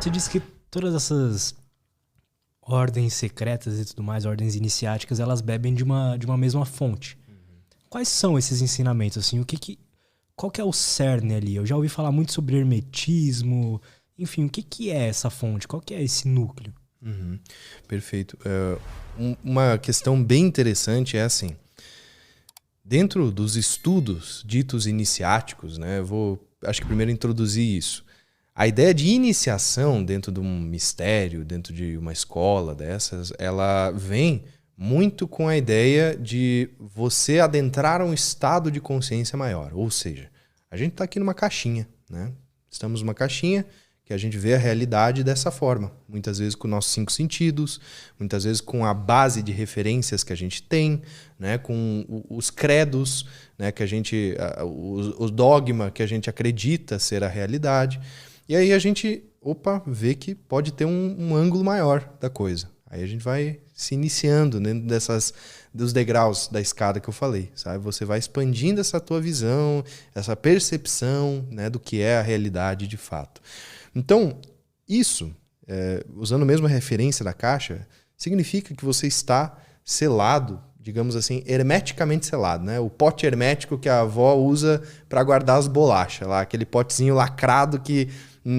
Você disse que todas essas ordens secretas e tudo mais, ordens iniciáticas, elas bebem de uma mesma fonte. Quais são esses ensinamentos, assim? Qual que é o cerne ali? Eu já ouvi falar muito sobre hermetismo. Enfim, o que é essa fonte? Qual que é esse núcleo? Uhum. Perfeito. Uma questão bem interessante é assim, dentro dos estudos ditos iniciáticos, né, acho que primeiro introduzir isso. A ideia de iniciação dentro de um mistério, dentro de uma escola dessas, ela vem muito com a ideia de você adentrar um estado de consciência maior. Ou seja, a gente está aqui numa caixinha, né? Estamos numa caixinha que a gente vê a realidade dessa forma. Muitas vezes com nossos 5 sentidos, muitas vezes com a base de referências que a gente tem, né? Com os credos, né? Que a gente, o dogma que a gente acredita ser a realidade. E aí a gente, vê que pode ter um ângulo maior da coisa. Aí a gente vai se iniciando dentro dos degraus da escada que eu falei, sabe? Você vai expandindo essa tua visão, essa percepção, né, do que é a realidade de fato. Então, isso, usando mesmo a referência da caixa, significa que você está selado, digamos assim, hermeticamente selado, né? O pote hermético que a avó usa para guardar as bolachas, lá, aquele potezinho lacrado que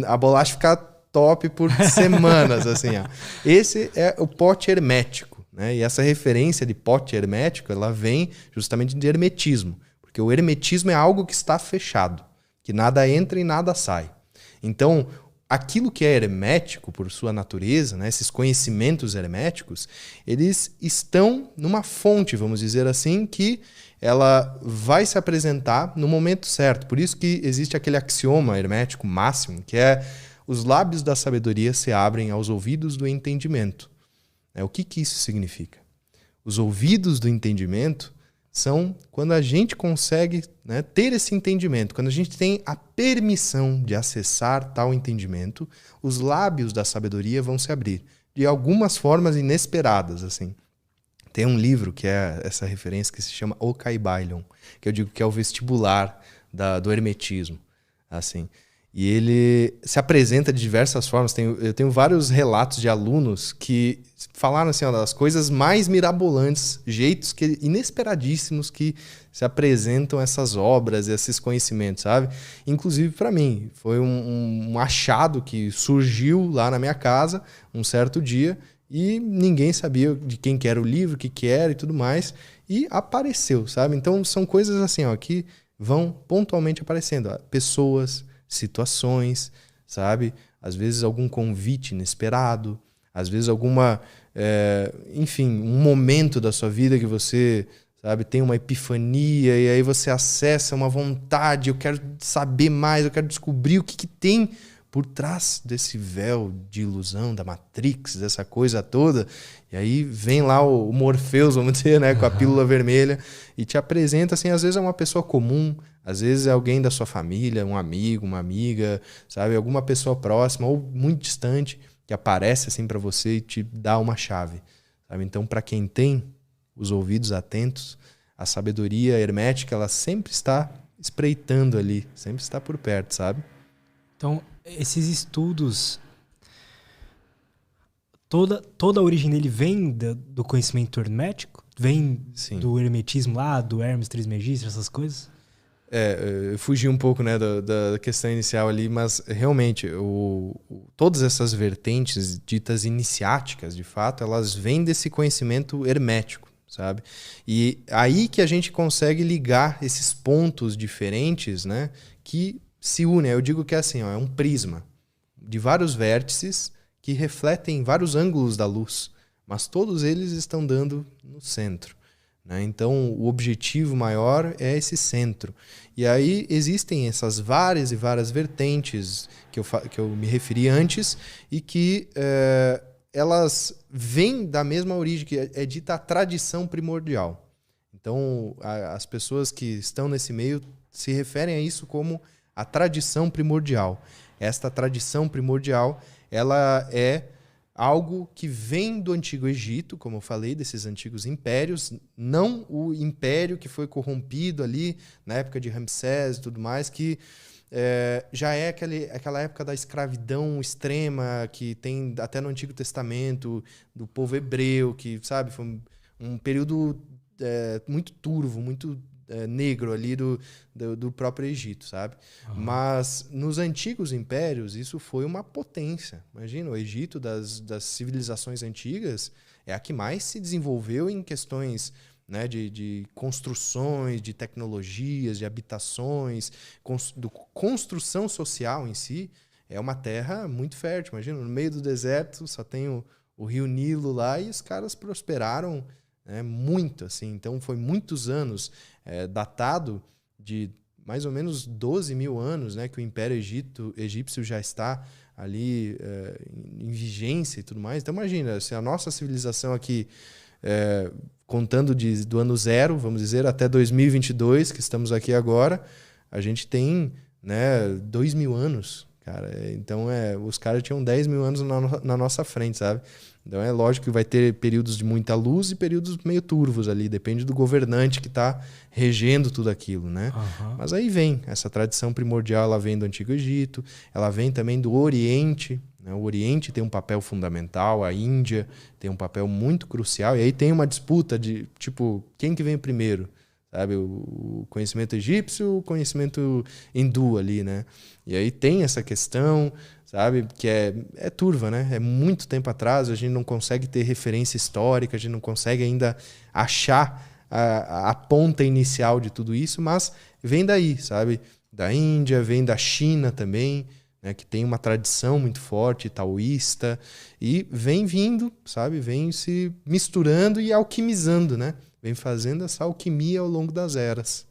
a bolacha fica top por semanas, assim, ó. Esse é o pote hermético, né? E essa referência de pote hermético, ela vem justamente de hermetismo, porque o hermetismo é algo que está fechado, que nada entra e nada sai. Então, aquilo que é hermético por sua natureza, né, esses conhecimentos herméticos, eles estão numa fonte, vamos dizer assim, que ela vai se apresentar no momento certo. Por isso que existe aquele axioma hermético máximo, que é: os lábios da sabedoria se abrem aos ouvidos do entendimento. O que isso significa? Os ouvidos do entendimento são quando a gente consegue, né, ter esse entendimento, quando a gente tem a permissão de acessar tal entendimento, os lábios da sabedoria vão se abrir de algumas formas inesperadas, assim. Tem um livro que é essa referência que se chama O Kybalion, que eu digo que é o vestibular do hermetismo, assim. E ele se apresenta de diversas formas. Eu tenho vários relatos de alunos que falaram assim, das coisas mais mirabolantes, jeitos inesperadíssimos que se apresentam essas obras, esses conhecimentos, sabe? Inclusive para mim, foi um achado que surgiu lá na minha casa um certo dia e ninguém sabia de quem que era o livro, o que era e tudo mais, e apareceu, sabe? Então são coisas assim, que vão pontualmente aparecendo. Pessoas, situações, sabe? Às vezes algum convite inesperado, às vezes enfim, um momento da sua vida que você, sabe, tem uma epifania e aí você acessa uma vontade, eu quero saber mais, eu quero descobrir o que tem por trás desse véu de ilusão da Matrix, dessa coisa toda. E aí vem lá o Morpheus, vamos dizer, né, com a pílula vermelha e te apresenta, assim, às vezes é uma pessoa comum, às vezes é alguém da sua família, um amigo, uma amiga, sabe, alguma pessoa próxima ou muito distante que aparece assim para você e te dá uma chave, sabe? Então, para quem tem os ouvidos atentos, a sabedoria hermética, ela sempre está espreitando ali, sempre está por perto, sabe? Então, esses estudos, toda a origem dele vem do conhecimento hermético? Vem Sim. do hermetismo lá, do Hermes Trismegisto, essas coisas? Eu fugi um pouco, né, da questão inicial ali, mas realmente todas essas vertentes ditas iniciáticas, de fato, elas vêm desse conhecimento hermético, sabe? E aí que a gente consegue ligar esses pontos diferentes, né, que se unem. Eu digo que é assim, é um prisma de vários vértices que refletem vários ângulos da luz, mas todos eles estão dando no centro. Então, o objetivo maior é esse centro. E aí existem essas várias e várias vertentes que eu me referi antes e que elas vêm da mesma origem, que é dita a tradição primordial. Então, as pessoas que estão nesse meio se referem a isso como a tradição primordial. Esta tradição primordial, ela é algo que vem do Antigo Egito, como eu falei, desses antigos impérios, não o império que foi corrompido ali na época de Ramsés e tudo mais, que já é aquela época da escravidão extrema que tem até no Antigo Testamento, do povo hebreu, que, sabe, foi um período muito turvo, muito negro ali do próprio Egito, sabe? Uhum. Mas nos antigos impérios isso foi uma potência. Imagina, o Egito das civilizações antigas é a que mais se desenvolveu em questões, né, de construções, de tecnologias, de habitações, construção social em si. É uma terra muito fértil. Imagina, no meio do deserto só tem o rio Nilo lá e os caras prosperaram, muito, assim. Então foi muitos anos, datado de mais ou menos 12 mil anos, né, que o Império Egípcio já está ali em vigência e tudo mais. Então imagina, se a nossa civilização aqui, contando do ano zero, vamos dizer, até 2022, que estamos aqui agora, a gente tem, né, 2 mil anos, cara. Então os caras tinham 10 mil anos na nossa frente, sabe? Então é lógico que vai ter períodos de muita luz e períodos meio turvos ali, depende do governante que está regendo tudo aquilo, né? Uhum. Mas aí vem, essa tradição primordial, ela vem do Antigo Egito, ela vem também do Oriente, né? O Oriente tem um papel fundamental, a Índia tem um papel muito crucial, e aí tem uma disputa de, tipo, quem que vem primeiro? Sabe, o conhecimento egípcio, o conhecimento hindu ali, né? E aí tem essa questão, sabe, que é turva, né? É muito tempo atrás, a gente não consegue ter referência histórica, a gente não consegue ainda achar a ponta inicial de tudo isso, mas vem daí, sabe? Da Índia, vem da China também, né? Que tem uma tradição muito forte, taoísta, e vem vindo, sabe? Vem se misturando e alquimizando, né? Vem fazendo essa alquimia ao longo das eras.